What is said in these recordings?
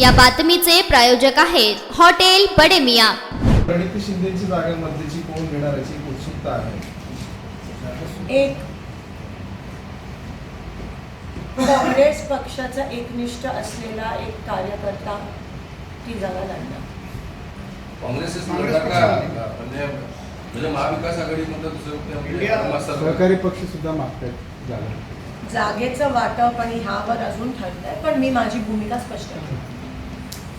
या बातमीचे प्रायोजक आहेत हॉटेल बडे मियां। प्रणिती शिंदेची जागा मध्येची कोण घेणार याची उत्सुकता आहे। एक काँग्रेस पक्षाचा एकनिष्ठ असलेला एक कार्यकर्ता ती जागा लढणार। काँग्रेस म्हणजे महाविकास आघाडीमध्ये सहकारी पक्ष सुद्धा मागतात जागा। जागेचं वाटप आणि ह्यावर अजून ठरलंय, पण मी माझी भूमिका स्पष्ट केली।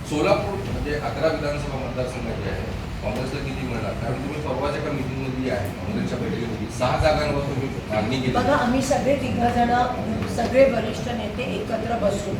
सोलापूर म्हणजे 11 विधानसभा मतदारसंघाचे आहे, काँग्रेसला किती मिळणार? कारण तुम्ही परवाच्या एका मीटिंगमध्ये आहे काँग्रेसच्या बैठकीमध्ये 6 जागांवर तुम्ही मागणी केली। बघा, आम्ही सगळे 3 जण, सगळे वरिष्ठ नेते एकत्र बसून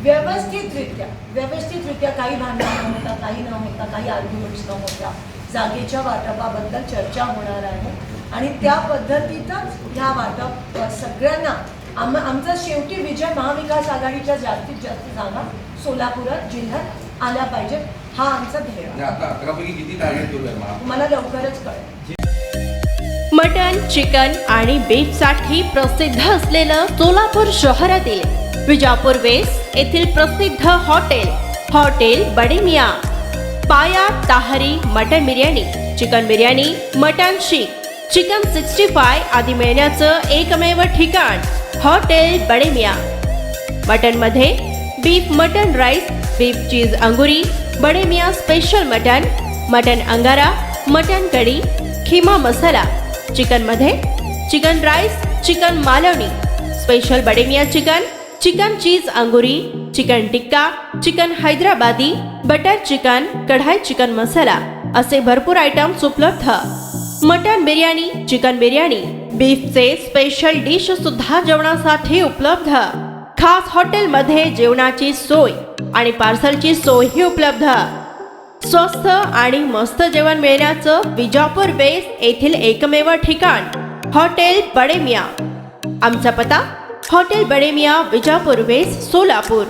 व्यवस्थितरित्या काही भांडण न होता, काही न होता, काही आर्ग्युमेंट्स न होता जागेच्या वाटपाबद्दल चर्चा होणार आहे आणि त्या पद्धतीतच ह्या वाटप सगळ्यांना आमचा शेवटी विजय महाविकास आघाडीच्या जास्तीत जास्त जागा सोलापुरात जिल्ह्यात आल्या पाहिजेत, हा आमचा ध्येय आहे। आता 11 पैकी किती टार्गेट ठेवलंय मला लवकरच कळेल। मटन, चिकन आणि बीफ साठी प्रसिद्ध असलेलं सोलापूर शहरातील विजापूर वेस्ट येथील प्रसिद्ध hotel Bade Miyan. Paya tahari mutton biryani, chicken biryani, mutton seekh, chicken 65 आदी मिळण्याचं एकमेव ठिकाण हॉटेल बडे मियां। मटन मध्ये beef mutton rice, beef cheese angoori, Bade Miyan special mutton angara, mutton kadhi, keema masala. Chicken मध्ये chicken rice, chicken Malvani, special Bade Miyan chicken cheese angoori, chicken tikka, chicken Hyderabadi, butter chicken, kadai chicken masala असे भरपूर आयटम्स उपलब्ध। मटन बिर्याणी, चिकन बिर्याणी, बीफचे स्पेशल डिश सुद्धा जेवणासाठी उपलब्ध। खास हॉटेलमध्ये जेवणाची सोय आणि पार्सलची सोयही उपलब्ध। स्वस्त आणि मस्त जेवण मिळण्याचं विजापूर वेस्ट येथील एकमेव ठिकाण हॉटेल बडे मियां। आमचा पत्ता हॉटेल बडे मियां, विजापूर वेस्ट, सोलापूर।